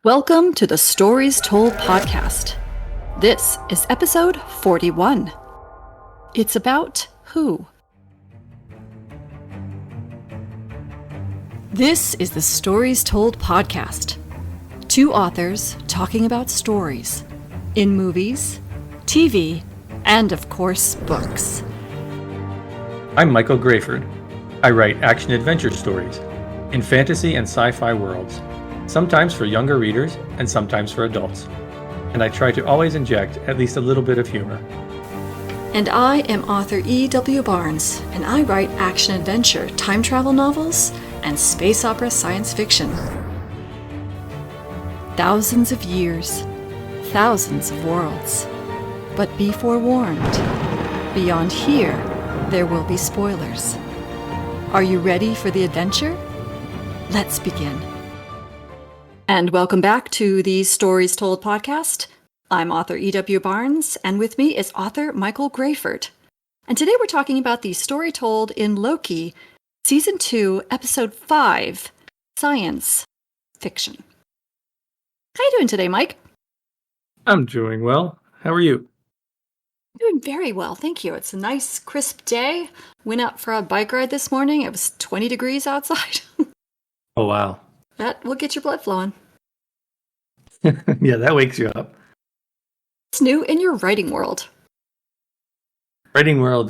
Welcome to the Stories Told podcast. This is episode 41. It's about who? This is the Stories Told podcast. Two authors talking about stories in movies, TV, and of course, books. I'm Michael Grayford. I write action-adventure stories in fantasy and sci-fi worlds, sometimes for younger readers and sometimes for adults. And I try to always inject at least a little bit of humor. And I am author E.W. Barnes, and I write action-adventure, time travel novels, and space opera science fiction. Thousands of years, thousands of worlds. But be forewarned, beyond here, there will be spoilers. Are you ready for the adventure? Let's begin. And welcome back to the Stories Told podcast. I'm author E.W. Barnes, and with me is author Michael Grayford. And today we're talking about the story told in Loki, Season 2, Episode 5, Science Fiction. How you doing today, Mike? I'm doing well. How are you? Doing very well, thank you. It's a nice, crisp day. Went out for a bike ride this morning. It was 20 degrees outside. Oh, wow. That will get your blood flowing. Yeah, that wakes you up. What's new in your writing world? Writing world.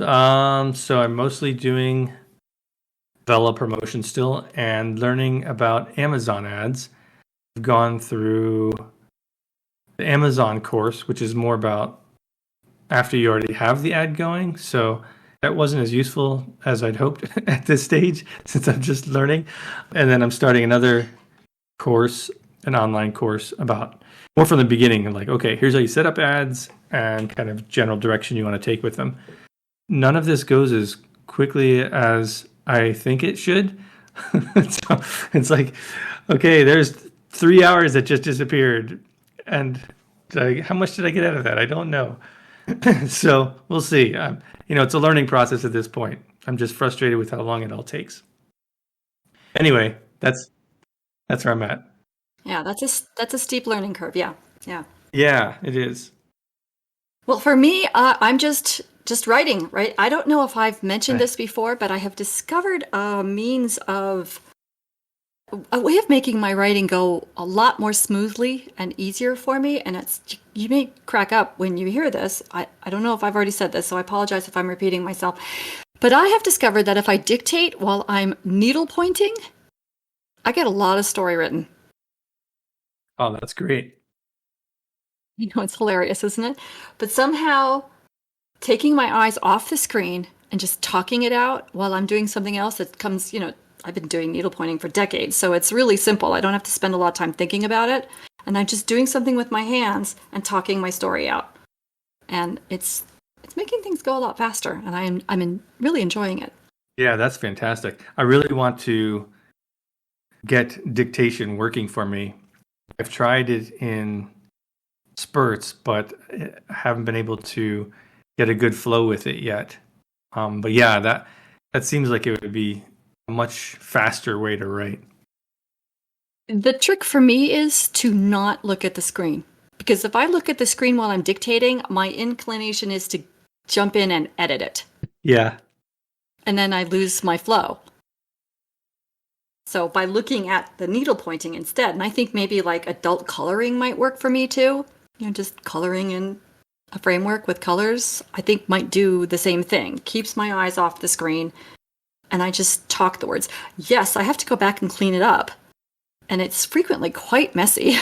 So I'm mostly doing Vela promotion still and learning about Amazon ads. I've gone through the Amazon course, which is more about after you already have the ad going. So that wasn't as useful as I'd hoped at this stage since I'm just learning. And then I'm starting another course, an online course about more from the beginning. Like, okay, here's how you set up ads and kind of general direction you want to take with them. None of this goes as quickly as I think it should. So it's like, okay, there's 3 hours that just disappeared. And how much did I get out of that? I don't know. So we'll see. It's a learning process at this point. I'm just frustrated with how long it all takes. Anyway, that's where I'm at. Yeah, that's a steep learning curve. Yeah. Yeah, it is. Well, for me, I'm just writing, right? I don't know if I've mentioned this before, but I have discovered a way of making my writing go a lot more smoothly and easier for me. And you may crack up when you hear this. I don't know if I've already said this, so I apologize if I'm repeating myself. But I have discovered that if I dictate while I'm needle pointing, I get a lot of story written. Oh, that's great. It's hilarious, isn't it? But somehow taking my eyes off the screen and just talking it out while I'm doing something else that comes, I've been doing needle pointing for decades, so it's really simple. I don't have to spend a lot of time thinking about it. And I'm just doing something with my hands and talking my story out. And it's making things go a lot faster, and I'm really enjoying it. Yeah, that's fantastic. I really want to get dictation working for me. I've tried it in spurts, but I haven't been able to get a good flow with it yet. But yeah, that seems like it would be a much faster way to write. The trick for me is to not look at the screen. Because if I look at the screen while I'm dictating, my inclination is to jump in and edit it. Yeah. And then I lose my flow. So by looking at the needle pointing instead, and I think maybe like adult coloring might work for me too. Just coloring in a framework with colors, I think might do the same thing. Keeps my eyes off the screen, and I just talk the words. Yes, I have to go back and clean it up, and it's frequently quite messy.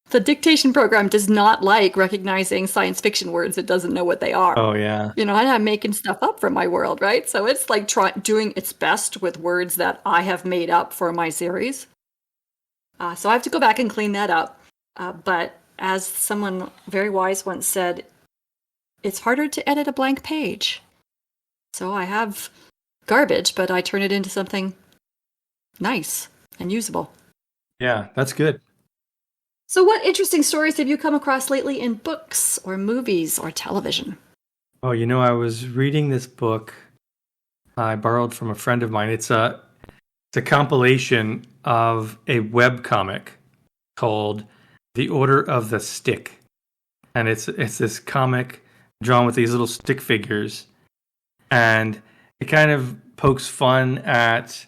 The dictation program does not like recognizing science fiction words it doesn't know what they are. Oh, yeah. I'm making stuff up from my world, right? So it's like doing its best with words that I have made up for my series. So I have to go back and clean that up. But as someone very wise once said, it's harder to edit a blank page. So I have garbage, but I turn it into something nice and usable. Yeah, that's good. So what interesting stories have you come across lately in books or movies or television? Oh, I was reading this book I borrowed from a friend of mine. It's a a compilation of a web comic called The Order of the Stick. And it's this comic drawn with these little stick figures. And it kind of pokes fun at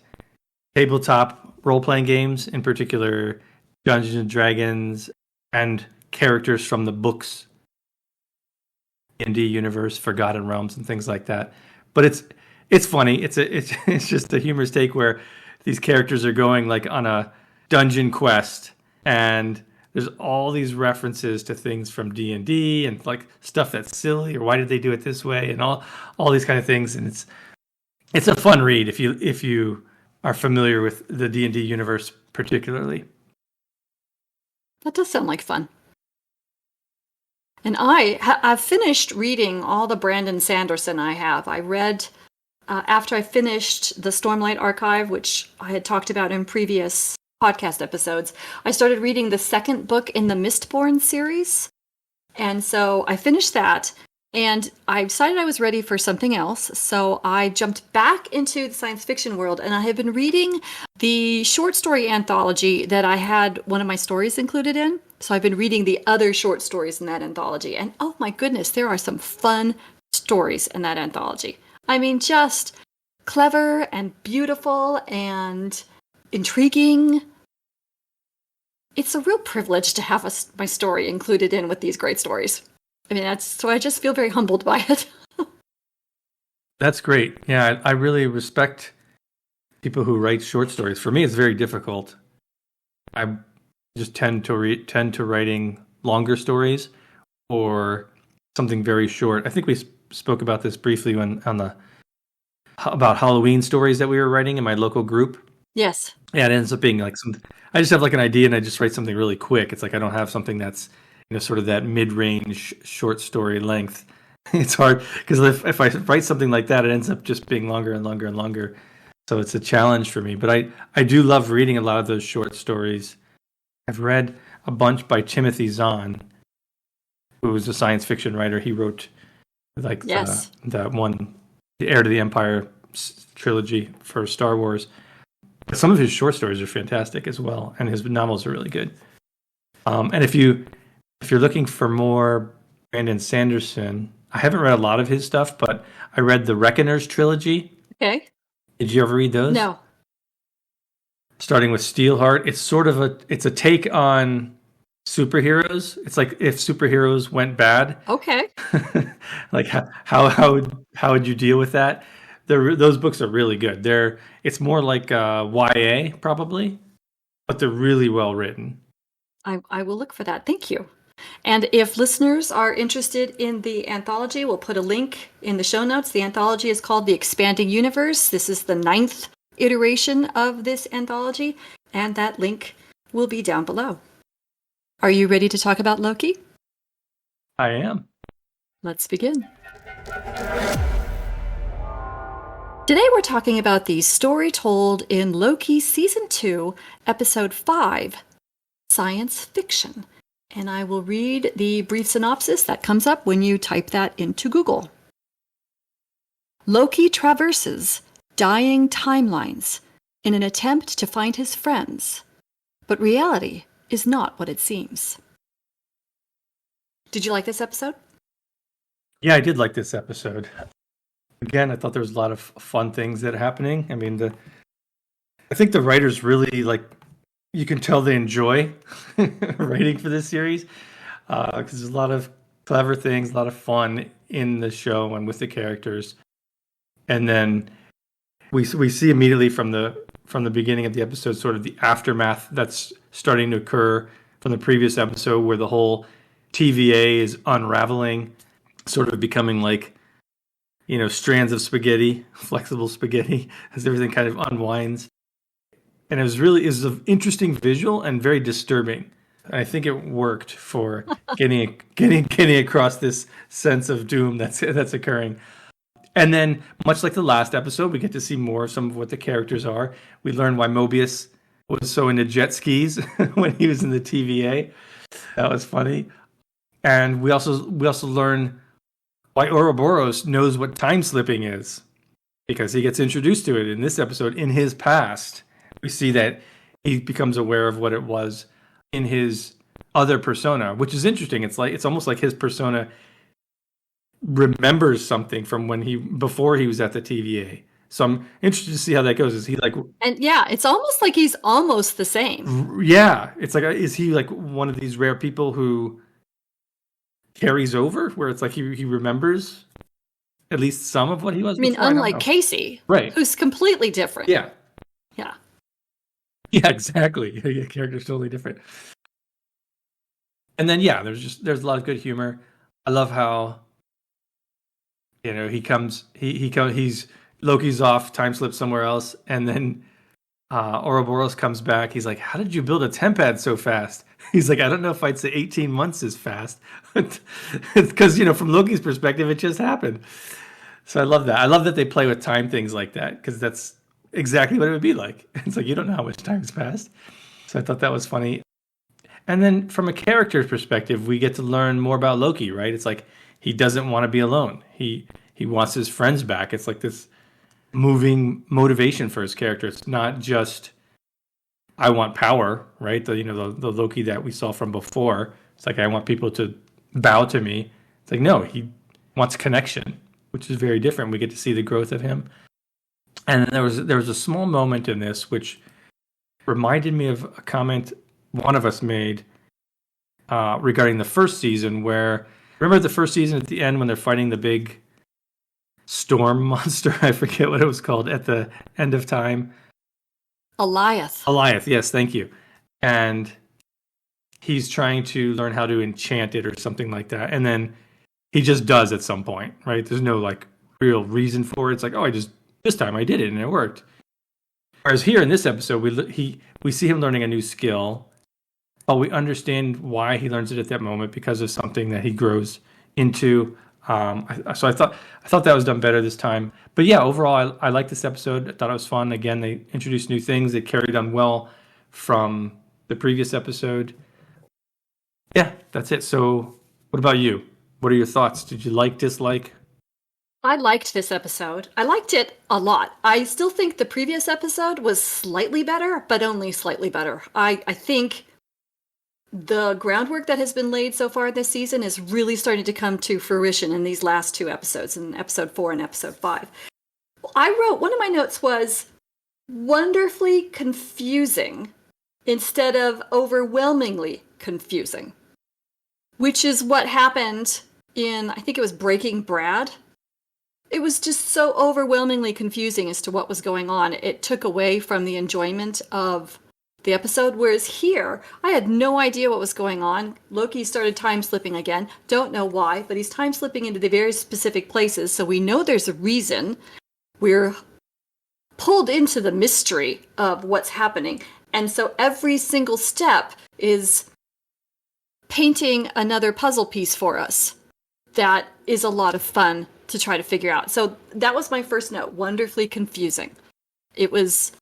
tabletop role-playing games, in particular Dungeons and Dragons and characters from the books, D&D universe, Forgotten Realms, and things like that. But it's funny. It's just a humorous take where these characters are going like on a dungeon quest, and there's all these references to things from D&D and like stuff that's silly, or why did they do it this way, and all these kind of things. And it's a fun read if you are familiar with the D&D universe particularly. That does sound like fun. And I've finished reading all the Brandon Sanderson I have. I read, after I finished the Stormlight Archive, which I had talked about in previous podcast episodes, I started reading the second book in the Mistborn series. And so I finished that, and I decided I was ready for something else. So I jumped back into the science fiction world, and I have been reading the short story anthology that I had one of my stories included in. So I've been reading the other short stories in that anthology. And oh my goodness, there are some fun stories in that anthology. I mean, just clever and beautiful and intriguing. It's a real privilege to have my story included in with these great stories. I mean, so I just feel very humbled by it. That's great. Yeah, I really respect people who write short stories. For me, it's very difficult. I just tend to writing longer stories or something very short. I think we spoke about this briefly about Halloween stories that we were writing in my local group. Yes. Yeah, it ends up being like I just have like an idea and I just write something really quick. It's like I don't have something that's, sort of that mid-range short story length. It's hard because if I write something like that, it ends up just being longer and longer and longer. So it's a challenge for me. But I do love reading a lot of those short stories. I've read a bunch by Timothy Zahn, who was a science fiction writer. He wrote like that one, the Heir to the Empire trilogy for Star Wars. Some of his short stories are fantastic as well, and his novels are really good. And if you're looking for more Brandon Sanderson, I haven't read a lot of his stuff, but I read the Reckoners trilogy. Okay. Did you ever read those? No. Starting with Steelheart, it's a take on superheroes. It's like if superheroes went bad. Okay. Like how would you deal with that? Those books are really good. It's more like YA probably, but they're really well written. I will look for that. Thank you. And if listeners are interested in the anthology, we'll put a link in the show notes. The anthology is called The Expanding Universe. This is the 9th iteration of this anthology, and that link will be down below. Are you ready to talk about Loki? I am. Let's begin. Today we're talking about the story told in Loki Season 2, Episode 5, Science Fiction. And I will read the brief synopsis that comes up when you type that into Google. Loki traverses dying timelines in an attempt to find his friends, but reality is not what it seems. Did you like this episode? Yeah, I did like this episode. Again, I thought there was a lot of fun things that are happening. I mean, I think the writers really you can tell they enjoy writing for this series because there's a lot of clever things, a lot of fun in the show and with the characters. And then we see immediately from the beginning of the episode sort of the aftermath that's starting to occur from the previous episode where the whole TVA is unraveling, sort of becoming like, strands of spaghetti, flexible spaghetti, as everything kind of unwinds. And it was an interesting visual and very disturbing. I think it worked for getting across this sense of doom that's occurring. And then, much like the last episode, we get to see more of some of what the characters are. We learn why Mobius was so into jet skis when he was in the TVA. That was funny. And we also learn why Ouroboros knows what time slipping is, because he gets introduced to it in this episode in his past. we see that he becomes aware of what it was in his other persona, which is interesting. It's almost like his persona remembers something from before he was at the TVA. So I'm interested to see how that goes. Is he like? And yeah, it's almost like he's almost the same. Yeah, it's like, is he like one of these rare people who carries over, where it's like he remembers at least some of what he was? I mean, before? unlike Casey, right, who's completely different. Yeah, yeah, yeah, exactly. Yeah, character's totally different. And then there's a lot of good humor. I love how he's Loki's off, time slips somewhere else, and then Ouroboros comes back. He's like, "How did you build a tempad so fast?" He's like, "I don't know if I'd say 18 months is fast," because from Loki's perspective, it just happened. So I love that. I love that they play with time things like that, because that's exactly what it would be like. It's like, you don't know how much time's passed. So I thought that was funny. And then from a character's perspective, we get to learn more about Loki, right? It's like he doesn't want to be alone. He wants his friends back. It's like this moving motivation for his character. It's not just, I want power, right? The Loki that we saw from before. It's like, I want people to bow to me. It's like, no, he wants connection, which is very different. We get to see the growth of him. And there was a small moment in this which reminded me of a comment one of us made regarding the first season, where, remember the first season at the end when they're fighting the big storm monster? I forget what it was called at the end of time. Alioth, yes, thank you. And he's trying to learn how to enchant it or something like that. And then he just does at some point, right? There's no like real reason for it. It's like, oh, this time I did it and it worked. Whereas here in this episode, we see him learning a new skill, but we understand why he learns it at that moment, because of something that he grows into. So I thought that was done better this time. But yeah, overall, I liked this episode. I thought it was fun. Again, they introduced new things. They carried on well from the previous episode. Yeah, that's it. So what about you? What are your thoughts? Did you dislike? I liked this episode. I liked it a lot. I still think the previous episode was slightly better, but only slightly better. I think the groundwork that has been laid so far this season is really starting to come to fruition in these last two episodes, in episode 4 and episode 5. One of my notes was wonderfully confusing instead of overwhelmingly confusing, which is what happened in, I think it was Breaking Bad. It was just so overwhelmingly confusing as to what was going on. It took away from the enjoyment of the episode, whereas here, I had no idea what was going on. Loki started time slipping again. Don't know why, but he's time slipping into the very specific places, so we know there's a reason. We're pulled into the mystery of what's happening, and so every single step is painting another puzzle piece for us. That is a lot of fun to try to figure out. So that was my first note. Wonderfully confusing. It was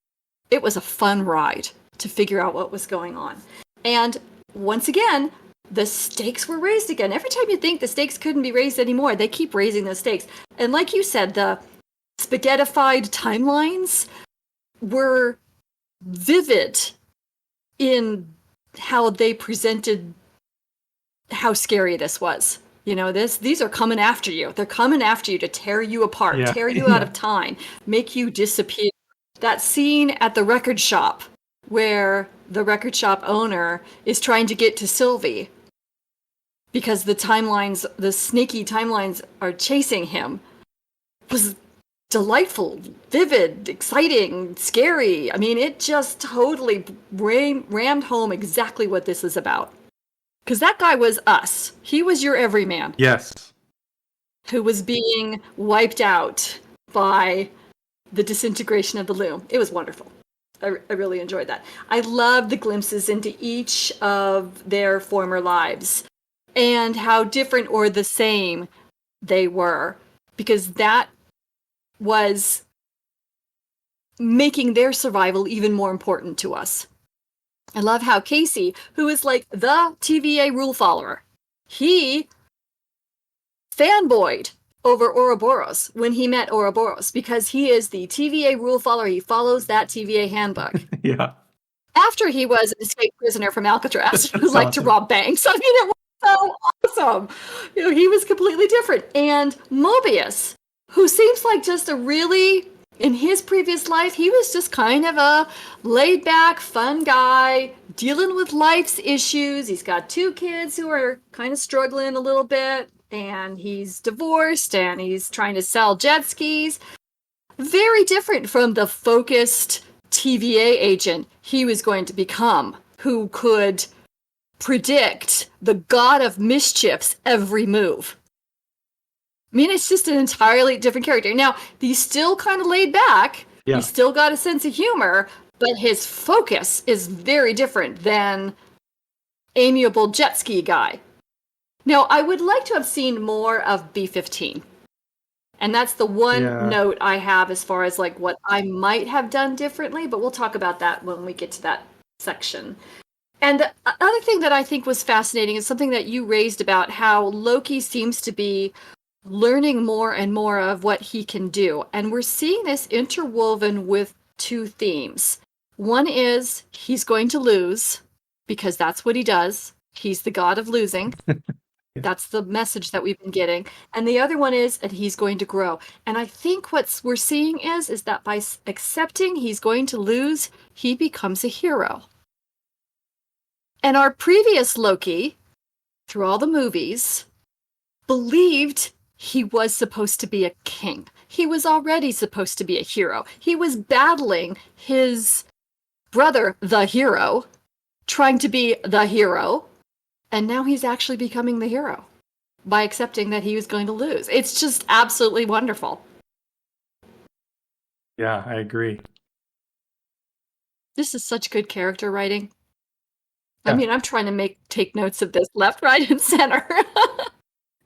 a fun ride to figure out what was going on. And once again, the stakes were raised again. Every time you think the stakes couldn't be raised anymore, they keep raising those stakes. And like you said, the spaghettified timelines were vivid in how they presented how scary this was. These are coming after you. They're coming after you to tear you apart, tear you out of time, make you disappear. That scene at the record shop where the record shop owner is trying to get to Sylvie because the sneaky timelines are chasing him, was delightful, vivid, exciting, scary. I mean, it just totally rammed home exactly what this is about. Because that guy was us. He was your everyman. Yes. Who was being wiped out by the disintegration of the loom. It was wonderful. I really enjoyed that. I loved the glimpses into each of their former lives and how different or the same they were. Because that was making their survival even more important to us. I love how Casey, who is like the TVA rule follower, he fanboyed over Ouroboros when he met Ouroboros, because he is the TVA rule follower. He follows that TVA handbook. Yeah. After he was an escaped prisoner from Alcatraz who That's liked to awesome. rob banks. I mean, it was so awesome. He was completely different. And Mobius, who seems like just a really, in his previous life, he was just kind of a laid back, fun guy dealing with life's issues. He's got 2 kids who are kind of struggling a little bit, and he's divorced, and he's trying to sell jet skis. Very different from the focused TVA agent he was going to become, who could predict the god of mischief's every move. I mean, it's just an entirely different character. Now, he's still kind of laid back. Yeah. He's still got a sense of humor, but his focus is very different than amiable jet ski guy. Now, I would like to have seen more of B-15. And that's the one note I have as far as like what I might have done differently, but we'll talk about that when we get to that section. And the other thing that I think was fascinating is something that you raised about how Loki seems to be learning more and more of what he can do. And we're seeing this interwoven with 2 themes. One is he's going to lose because that's what he does. He's the god of losing. That's the message that we've been getting. And the other one is that he's going to grow. And I think what we're seeing is that by accepting he's going to lose, he becomes a hero. And our previous Loki, through all the movies, believed he was supposed to be a king. He was already supposed to be a hero. He was battling his brother, the hero, trying to be the hero. And now he's actually becoming the hero by accepting that he was going to lose. It's just absolutely wonderful. Yeah, I agree. This is such good character writing. Yeah. I mean, I'm trying to take notes of this left, right, and center.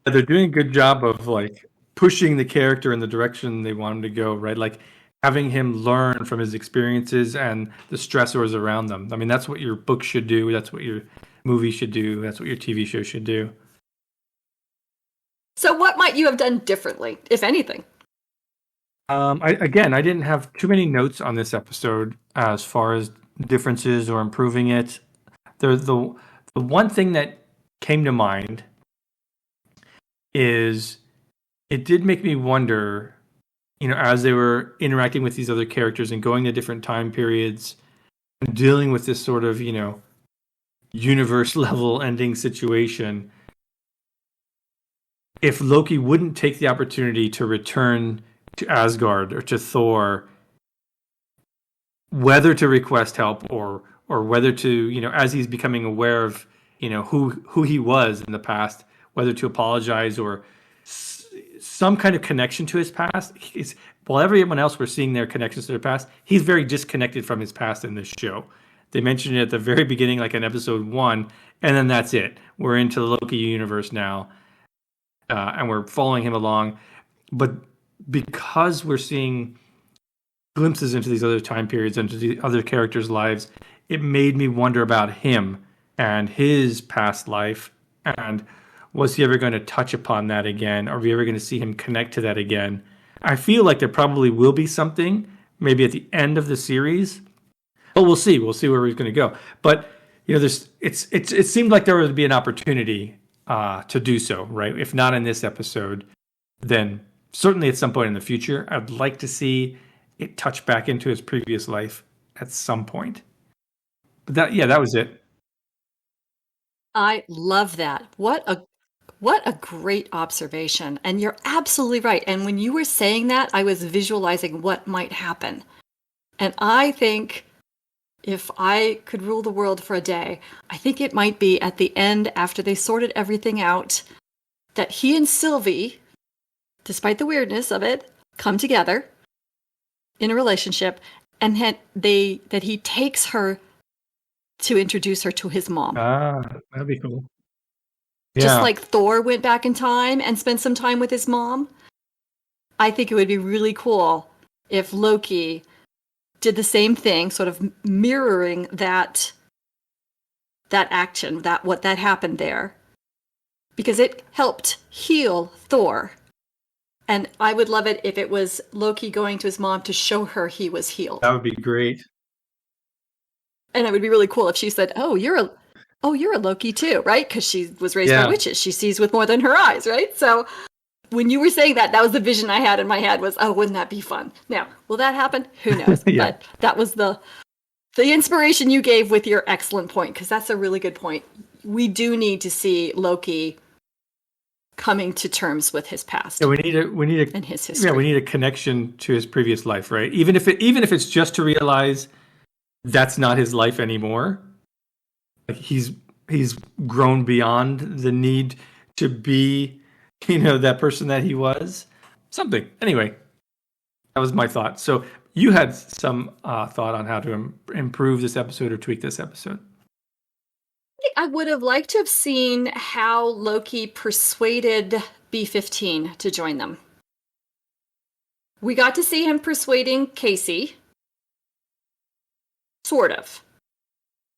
They're doing a good job of like pushing the character in the direction they want him to go, right? Like having him learn from his experiences and the stressors around them. I mean, that's what your book should do. That's what your movie should do. That's what your TV show should do. So what might you have done differently, if anything? I didn't have too many notes on this episode as far as differences or improving it. The one thing that came to mind is it did make me wonder, as they were interacting with these other characters and going to different time periods and dealing with this sort of, universe level ending situation, if Loki wouldn't take the opportunity to return to Asgard or to Thor, whether to request help or whether to, as he's becoming aware of, who he was in the past, whether to apologize or some kind of connection to his past. While everyone else we're seeing their connections to their past, he's very disconnected from his past in this show. They mentioned it at the very beginning, like in episode 1, and then that's it. We're into the Loki universe now, and we're following him along. But because we're seeing glimpses into these other time periods, into the other characters' lives, it made me wonder about him and his past life, and was he ever going to touch upon that again? Are we ever going to see him connect to that again? I feel like there probably will be something, maybe at the end of the series. But we'll see. We'll see where he's going to go. But it seemed like there would be an opportunity to do so, right? If not in this episode, then certainly at some point in the future. I'd like to see it touch back into his previous life at some point. But that was it. I love that. What a great observation. And you're absolutely right. And when you were saying that, I was visualizing what might happen. And I think if I could rule the world for a day, I think it might be at the end, after they sorted everything out, that he and Sylvie, despite the weirdness of it, come together in a relationship, and that he takes her to introduce her to his mom. That'd be cool. Just like Thor went back in time and spent some time with his mom. I think it would be really cool if Loki did the same thing, sort of mirroring that action, what happened there. Because it helped heal Thor. And I would love it if it was Loki going to his mom to show her he was healed. That would be great. And it would be really cool if she said, "Oh, you're a Loki too, right?" Because she was raised by witches. She sees with more than her eyes, right? So when you were saying that, that was the vision I had in my head was, oh, wouldn't that be fun? Now, will that happen? Who knows? Yeah. But that was the inspiration you gave with your excellent point, because that's a really good point. We do need to see Loki coming to terms with his past. Yeah, we need a and his history. Yeah, we need a connection to his previous life, right? Even if it's just to realize that's not his life anymore. Like he's grown beyond the need to be, that person that he was. Something. Anyway, that was my thought. So you had some thought on how to improve this episode or tweak this episode. I would have liked to have seen how Loki persuaded B-15 to join them. We got to see him persuading Casey. Sort of.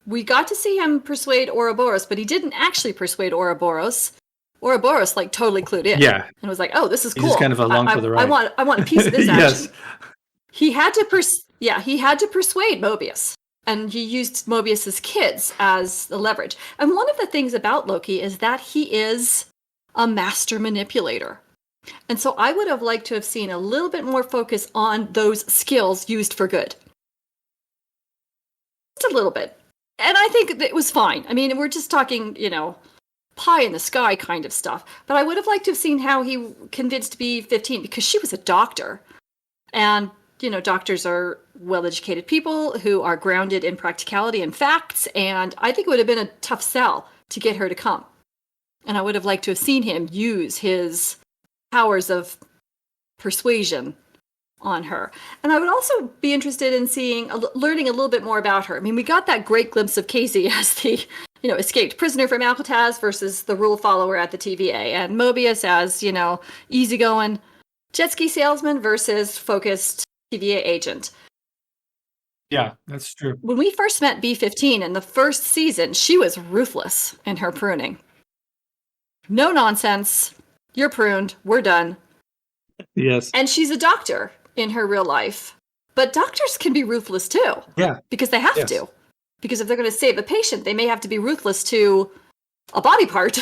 We got to see him persuade Ouroboros, but he didn't actually persuade Ouroboros. Ouroboros, totally clued in. Yeah. And was like, oh, this is cool. He's just kind of along for the ride. I want a piece of this action. Yes. He had to persuade Mobius. And he used Mobius's kids as the leverage. And one of the things about Loki is that he is a master manipulator. And so I would have liked to have seen a little bit more focus on those skills used for good. Just a little bit. And I think it was fine. I mean, we're just talking, pie in the sky kind of stuff. But I would have liked to have seen how he convinced B-15, because she was a doctor. And doctors are well-educated people who are grounded in practicality and facts, and I think it would have been a tough sell to get her to come. And I would have liked to have seen him use his powers of persuasion on her. And I would also be interested in learning a little bit more about her. I mean, we got that great glimpse of Casey as the, escaped prisoner from Alcatraz versus the rule follower at the TVA, and Mobius as, easygoing jet ski salesman versus focused TVA agent. Yeah, that's true. When we first met B-15 in the first season, she was ruthless in her pruning. No nonsense. You're pruned. We're done. Yes. And she's a doctor in her real life. But doctors can be ruthless too. Yeah. Because they have to. Because if they're going to save a patient, they may have to be ruthless to a body part,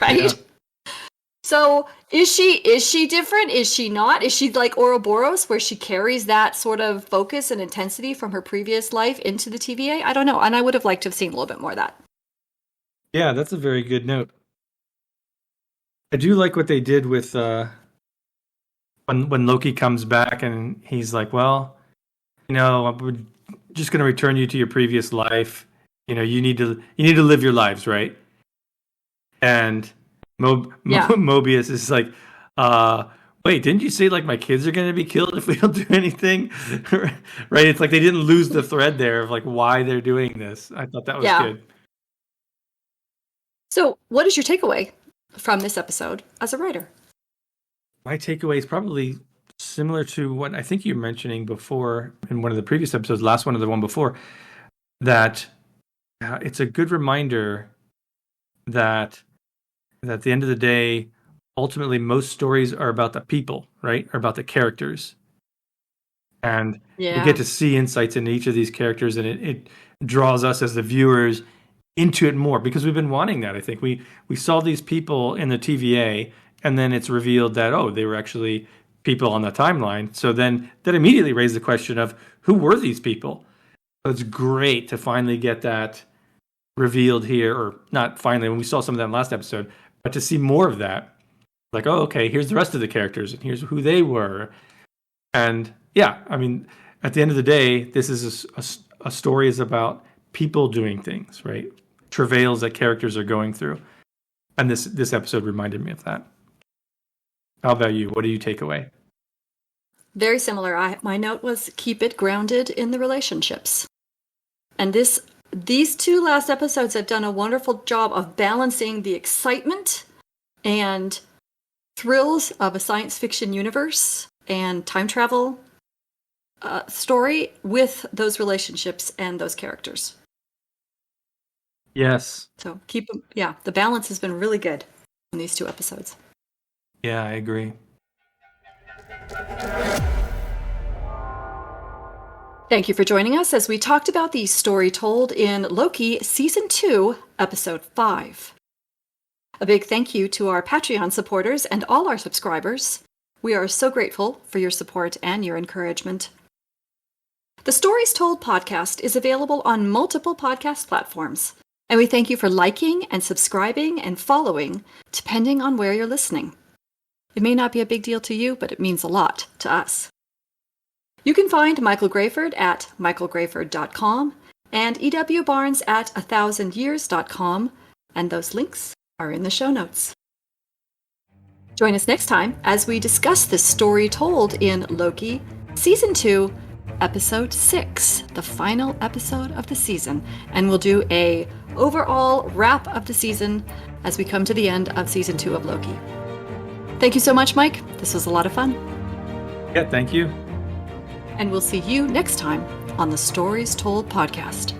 right? Yeah. So is she different? Is she not? Is she like Ouroboros, where she carries that sort of focus and intensity from her previous life into the TVA? I don't know. And I would have liked to have seen a little bit more of that. Yeah, that's a very good note. I do like what they did with when Loki comes back and he's like, well, I'm just going to return you to your previous life. You need to live your lives, right? And Mobius is like, wait, didn't you say my kids are going to be killed if we don't do anything? Right? It's like they didn't lose the thread there of why they're doing this. I thought that was good. So what is your takeaway from this episode as a writer? My takeaway is probably similar to what I think you were mentioning before in one of the previous episodes, last one or the one before, that it's a good reminder that at the end of the day, ultimately, most stories are about the people, right? Are about the characters. And we get to see insights into each of these characters, and it draws us as the viewers into it more, because we've been wanting that. I think we saw these people in the TVA, and then it's revealed that, they were actually people on the timeline. So then that immediately raised the question of, who were these people? So it's great to finally get that revealed here, or not finally, when we saw some of that in last episode, but to see more of that, okay, here's the rest of the characters, and here's who they were. And I mean, at the end of the day, this is a story is about people doing things, right? Travails that characters are going through. And this episode reminded me of that. How about you? What do you take away? Very similar. My note was keep it grounded in the relationships. And these two last episodes have done a wonderful job of balancing the excitement and thrills of a science fiction universe and time travel story with those relationships and those characters. Yes. So the balance has been really good in these two episodes. Yeah, I agree. Thank you for joining us as we talked about the story told in Loki Season 2, Episode 5. A big thank you to our Patreon supporters and all our subscribers. We are so grateful for your support and your encouragement. The Stories Told podcast is available on multiple podcast platforms, and we thank you for liking and subscribing and following, depending on where you're listening. It may not be a big deal to you, but it means a lot to us. You can find Michael Grayford at michaelgrayford.com and E.W. Barnes at 1000years.com, and those links are in the show notes. Join us next time as we discuss the story told in Loki, Season 2, Episode 6, the final episode of the season, and we'll do a overall wrap of the season as we come to the end of Season 2 of Loki. Thank you so much, Mike. This was a lot of fun. Yeah, thank you. And we'll see you next time on the Stories Told podcast.